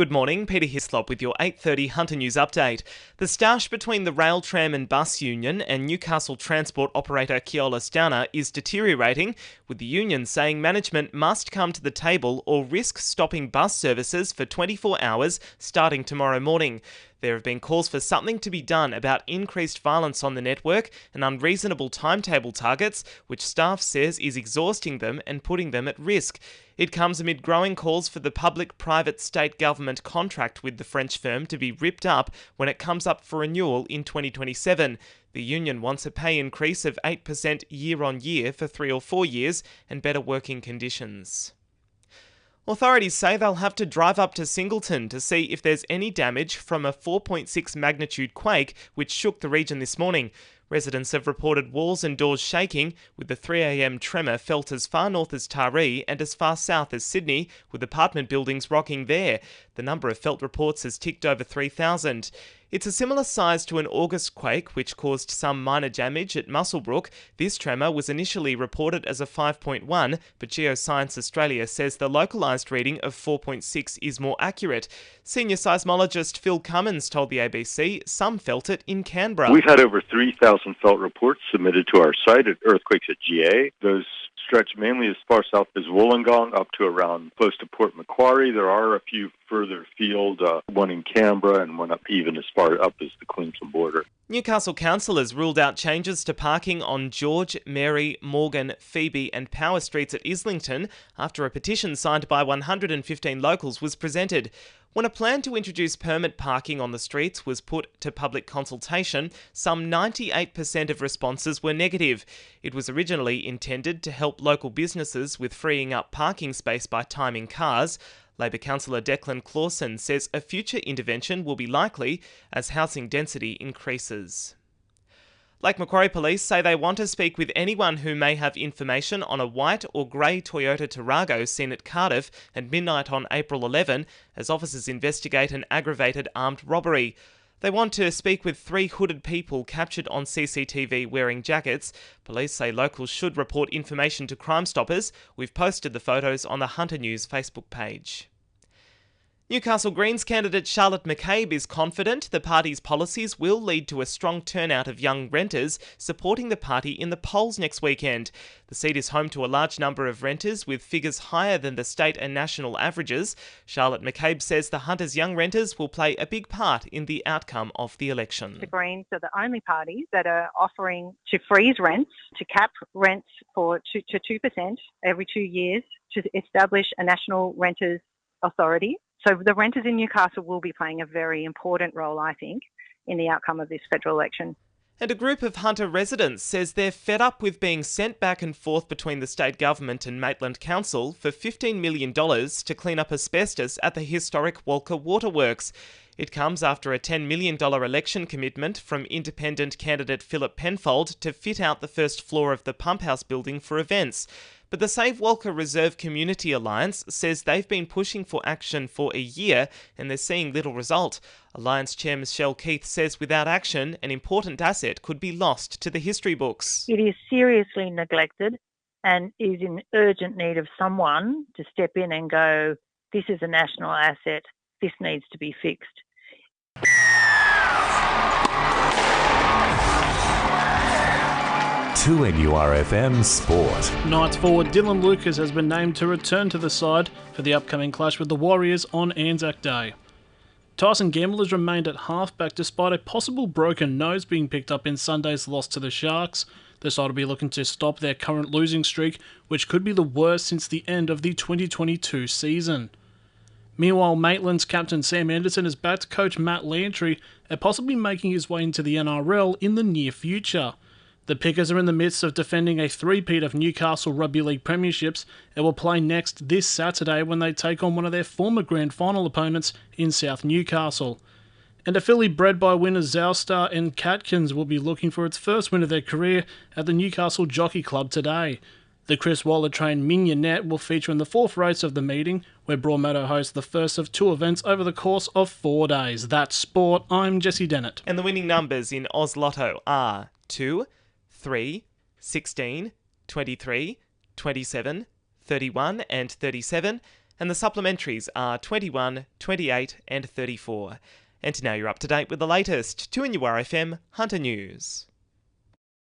Good morning, Peter Hyslop with your 8:30 Hunter News update. The stoush between the Rail, Tram and Bus Union and Newcastle transport operator Keolis Downer is deteriorating, with the union saying management must come to the table or risk stopping bus services for 24 hours starting tomorrow morning. There have been calls for something to be done about increased violence on the network and unreasonable timetable targets, which staff says is exhausting them and putting them at risk. It comes amid growing calls for the public-private state government contract with the French firm to be ripped up when it comes up for renewal in 2027. The union wants a pay increase of 8% year on year for 3 or 4 years and better working conditions. Authorities say they'll have to drive up to Singleton to see if there's any damage from a 4.6 magnitude quake which shook the region this morning. Residents have reported walls and doors shaking, with the 3 a.m. tremor felt as far north as Taree and as far south as Sydney, with apartment buildings rocking there. The number of felt reports has ticked over 3,000. It's a similar size to an August quake, which caused some minor damage at Muswellbrook. This tremor was initially reported as a 5.1, but Geoscience Australia says the localised reading of 4.6 is more accurate. Senior seismologist Phil Cummins told the ABC some felt it in Canberra. We've had over 3,000 felt reports submitted to our site at earthquakes at GA. Those stretch mainly as far south as Wollongong up to around close to Port Macquarie. There are a few further afield, one in Canberra and one up even as far up as the Queensland border. Newcastle councillors ruled out changes to parking on George, Mary, Morgan, Phoebe and Power Streets at Islington after a petition signed by 115 locals was presented. When a plan to introduce permit parking on the streets was put to public consultation, some 98% of responses were negative. It was originally intended to help local businesses with freeing up parking space by timing cars. Labor councillor Declan Clawson says a future intervention will be likely as housing density increases. Lake Macquarie Police say they want to speak with anyone who may have information on a white or grey Toyota Tarago seen at Cardiff at midnight on April 11 as officers investigate an aggravated armed robbery. They want to speak with 3 hooded people captured on CCTV wearing jackets. Police say locals should report information to Crime Stoppers. We've posted the photos on the Hunter News Facebook page. Newcastle Greens candidate Charlotte McCabe is confident the party's policies will lead to a strong turnout of young renters supporting the party in the polls next weekend. The seat is home to a large number of renters with figures higher than the state and national averages. Charlotte McCabe says the Hunters' young renters will play a big part in the outcome of the election. The Greens are the only party that are offering to freeze rents, to cap rents to 2% every 2 years, to establish a national renters authority. So the renters in Newcastle will be playing a very important role, I think, in the outcome of this federal election. And a group of Hunter residents says they're fed up with being sent back and forth between the state government and Maitland Council for $15 million to clean up asbestos at the historic Walker Waterworks. It comes after a $10 million election commitment from independent candidate Philip Penfold to fit out the first floor of the pump house building for events. But the Save Walker Reserve Community Alliance says they've been pushing for action for a year and they're seeing little result. Alliance Chair Michelle Keith says without action, an important asset could be lost to the history books. It is seriously neglected and is in urgent need of someone to step in and go, this is a national asset, this needs to be fixed. 2NURFM Sport. Knights forward Dylan Lucas has been named to return to the side for the upcoming clash with the Warriors on Anzac Day. Tyson Gamble has remained at halfback despite a possible broken nose being picked up in Sunday's loss to the Sharks. The side will be looking to stop their current losing streak, which could be the worst since the end of the 2022 season. Meanwhile, Maitland's captain Sam Anderson has backed coach Matt Lantry at possibly making his way into the NRL in the near future. The Pickers are in the midst of defending a three-peat of Newcastle Rugby League premierships and will play next this Saturday when they take on one of their former grand final opponents in South Newcastle. And a filly bred by winners Zowstar and Catkins will be looking for its first win of their career at the Newcastle Jockey Club today. The Chris Waller-trained Mignonette will feature in the 4th race of the meeting, where Broadmeadow hosts the first of 2 events over the course of 4 days. That's sport. I'm Jessie Dennett. And the winning numbers in Oz Lotto are 2, 3, 16, 23, 27, 31 and 37. and the supplementaries are 21, 28 and 34. And now you're up to date with the latest 2NURFM Hunter News.